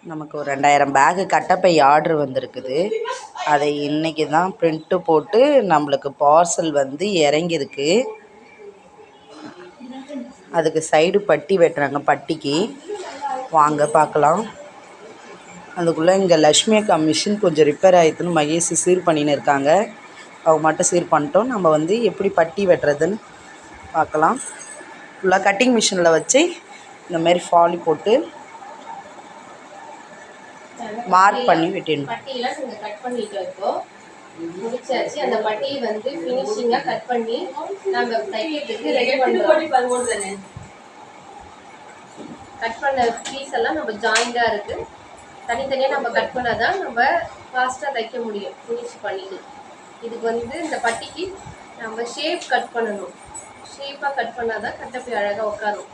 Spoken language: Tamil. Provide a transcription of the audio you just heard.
நமக்கு ஒரு 2000 பேகு கட்டப்பை ஆர்டர் வந்திருக்குது. அதை இன்றைக்கி தான் பிரிண்ட்டு போட்டு நம்மளுக்கு பார்சல் வந்து இறங்கியிருக்கு. அதுக்கு சைடு பட்டி வெட்டுறாங்க. பட்டிக்கு வாங்க பார்க்கலாம். அதுக்குள்ளே இங்கே லக்ஷ்மி அக்கா மிஷின் கொஞ்சம் ரிப்பேர் ஆகிடுதுன்னு மகேஷ் சீர் பண்ணின்னு இருக்காங்க. அவங்க மட்டும் சீர் பண்ணிட்டோம். நம்ம வந்து எப்படி பட்டி வெட்டுறதுன்னு பார்க்கலாம். ஃபுல்லாக கட்டிங் மிஷினில் வச்சு இந்தமாரி ஃபாலி போட்டு மார்க் பண்ணி வெட்டிடணும். பட்டியெல்லாம் நீங்கள் கட் பண்ணிட்டு இப்போ முடிச்சாச்சு. அந்த பட்டியை வந்து ஃபினிஷிங்காக கட் பண்ணி நம்ம தைக்கிறதுக்கு ரெடி பண்ணுறோம். கட் பண்ண பீஸ் எல்லாம் நம்ம ஜாயிண்டாக இருக்குது. தனித்தனியாக நம்ம கட் பண்ணால் தான் நம்ம ஃபாஸ்ட்டாக தைக்க முடியும். ஃபினிஷ் பண்ணிட்டு இதுக்கு வந்து இந்த பட்டிக்கு நம்ம ஷேப் கட் பண்ணணும். ஷேப்பாக கட் பண்ணால் தான் கட்டப்பை அழகாக உட்காரும்.